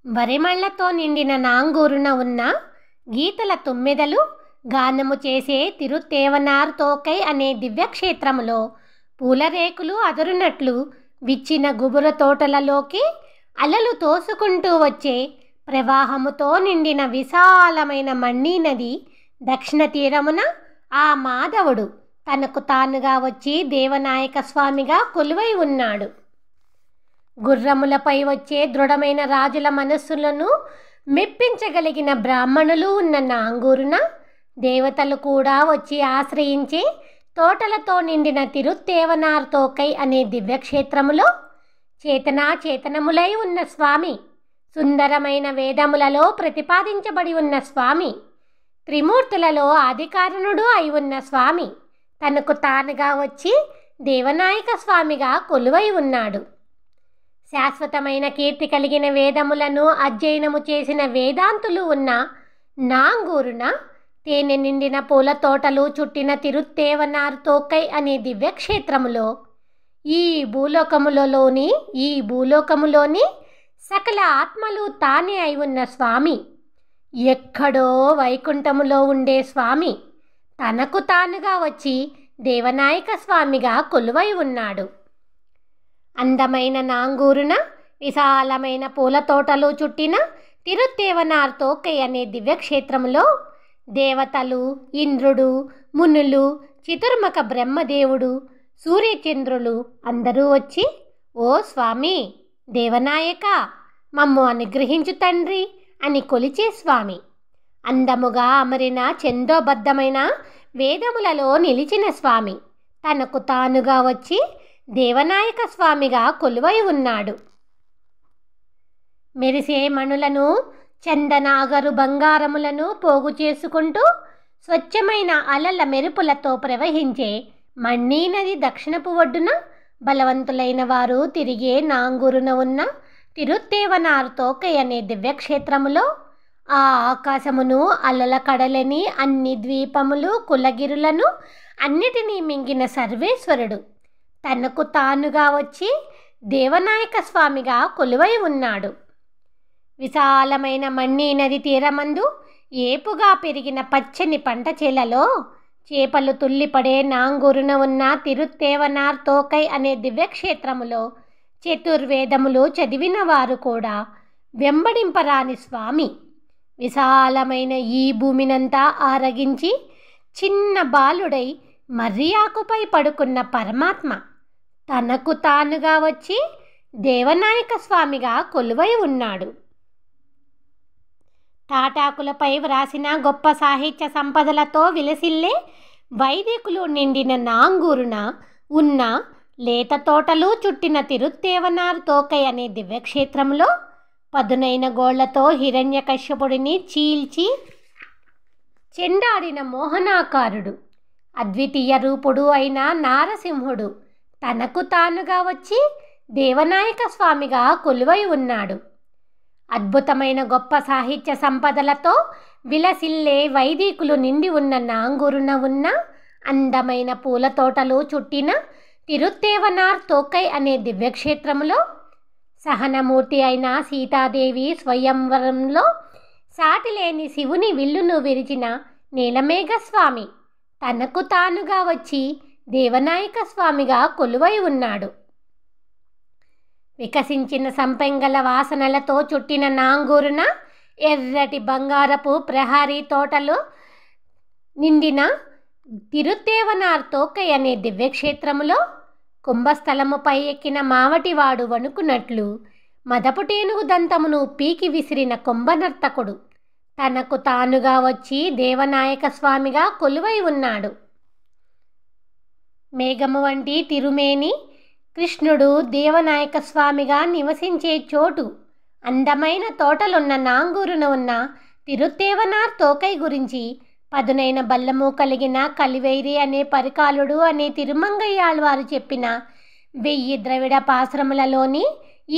వరిమళ్లతో నిండిన నాంగూరున ఉన్న గీతల తుమ్మెదలు గానము చేసే తిరుత్తేవనార్ తోకై అనే దివ్యక్షేత్రములో పూలరేకులు అదురునట్లు విచ్చిన గుబుర తోటలలోకి అలలు తోసుకుంటూ వచ్చే ప్రవాహముతో నిండిన విశాలమైన మణి నది దక్షిణ తీరమున ఆ మాధవుడు తనకు తానుగా వచ్చి దేవనాయక స్వామిగా కొలువై ఉన్నాడు. గుర్రములపై వచ్చే దృఢమైన రాజుల మనస్సులను మెప్పించగలిగిన బ్రాహ్మణులు ఉన్న నాంగూరున దేవతలు కూడా వచ్చి ఆశ్రయించే తోటలతో నిండిన తిరుత్తేవనార్ తోకై అనే దివ్యక్షేత్రములో చేతనములై ఉన్న స్వామి, సుందరమైన వేదములలో ప్రతిపాదించబడి ఉన్న స్వామి, త్రిమూర్తులలో ఆదికారణుడు అయి ఉన్న స్వామి తనకు తానుగా వచ్చి దేవనాయక స్వామిగా కొలువై ఉన్నాడు. శాశ్వతమైన కీర్తి కలిగిన వేదములను అధ్యయనము చేసిన వేదాంతులు ఉన్న నాంగూరున తేనె నిండిన పూల తోటలు చుట్టిన తిరుత్తేవనార్ తోకై అనే దివ్యక్షేత్రములో ఈ భూలోకములోని సకల ఆత్మలు తానే అయి ఉన్న స్వామి, ఎక్కడో వైకుంఠములో ఉండే స్వామి తనకు తానుగా వచ్చి దేవనాయక స్వామిగా కొలువై ఉన్నాడు. అందమైన నాంగూరున విశాలమైన పూల తోటలు చుట్టిన తిరుత్తేవనార్ తోకై అనే దివ్యక్షేత్రములో దేవతలు, ఇంద్రుడు, మునులు, చతుర్ముఖ బ్రహ్మదేవుడు, సూర్యచంద్రులు అందరూ వచ్చి ఓ స్వామి దేవనాయక మమ్ము అనుగ్రహించు తండ్రి అని కొలిచే స్వామి, అందముగా అమరిన చందోబద్ధమైన వేదములలో నిలిచిన స్వామి తనకు తానుగా వచ్చి దేవనాయక స్వామిగా కొలువై ఉన్నాడు. మెరిసే మణులను, చందనాగరు బంగారములను పోగు చేసుకుంటూ స్వచ్ఛమైన అలల మెరుపులతో ప్రవహించే మణి నది దక్షిణపు ఒడ్డున బలవంతులైన వారు తిరిగే నాంగూరున ఉన్న తిరుత్తేవనార్ తోకై అనే దివ్యక్షేత్రములో ఆ ఆకాశమును, అలల కడలని, అన్ని ద్వీపములు, కులగిరులను అన్నిటినీ మింగిన సర్వేశ్వరుడు తనకు తానుగా వచ్చి దేవనాయక స్వామిగా కొలువై ఉన్నాడు. విశాలమైన మణి నది తీరమందు ఏపుగా పెరిగిన పచ్చని పంట చేలలో చేపలు తుల్లిపడే నాంగూరున ఉన్న తిరుత్తేవనార్ తోకై అనే దివ్యక్షేత్రములో చతుర్వేదములు చదివిన వారు కూడా వెంబడింపరాని స్వామి, విశాలమైన ఈ భూమినంతా ఆరగించి చిన్న బాలుడై మర్రి ఆకుపై పడుకున్న పరమాత్మ తనకు తానుగా వచ్చి దేవనాయక స్వామిగా కొలువై ఉన్నాడు. తాటాకులపై వ్రాసిన గొప్ప సాహిత్య సంపదలతో విలసిల్లే వైదికులు నిండిన నాంగూరున ఉన్న లేత తోటలు చుట్టిన తిరుత్తేవనార్ తోకై అనే దివ్యక్షేత్రంలో పదునైన గోళ్లతో హిరణ్యకశ్యపుడిని చీల్చి చెండాడిన మోహనాకారుడు, అద్వితీయ రూపుడు అయిన నారసింహుడు తనకు తానుగా వచ్చి దేవనాయక స్వామిగా కొలువై ఉన్నాడు. అద్భుతమైన గొప్ప సాహిత్య సంపదలతో విలసిల్లే వైదికులు నిండి ఉన్న నాంగూరున ఉన్న అందమైన పూల తోటలు చుట్టిన తిరుత్తేవనార్ తోకై అనే దివ్యక్షేత్రములో సహనమూర్తి అయిన సీతాదేవి స్వయంవరంలో సాటిలేని శివుని విల్లును విరిచిన నీలమేఘస్వామి తనకు తానుగా వచ్చి దేవనాయక స్వామిగా కొలువై ఉన్నాడు. వికసించిన సంపెంగల వాసనలతో చుట్టిన నాంగూరున ఎర్రటి బంగారపు ప్రహారీ తోటలు నిండిన తిరుత్తేవనార్ తోకై అనే దివ్యక్షేత్రములో కుంభస్థలముపై ఎక్కిన మావటివాడు వణుకున్నట్లు మదపుటేనుగు దంతమును పీకి విసిరిన కుంభనర్తకుడు తనకు తానుగా వచ్చి దేవనాయక స్వామిగా కొలువై ఉన్నాడు. మేఘము వంటి తిరుమేని కృష్ణుడు దేవనాయక స్వామిగా నివసించే చోటు అందమైన తోటలున్న నాంగూరున ఉన్న తిరుత్తేవనార్ తోకై గురించి పదునైన బల్లము కలిగిన కలివైరి అనే పరికాలుడు అనే తిరుమంగయ్యాళ్వారు చెప్పిన 1000 ద్రవిడ పాశ్రములలోని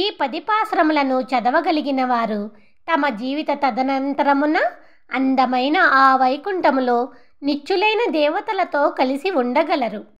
ఈ 10 పాశ్రములను చదవగలిగిన వారు తమ జీవిత తదనంతరమున అందమైన ఆ వైకుంఠములో నిత్యులైన దేవతలతో కలిసి ఉండగలరు.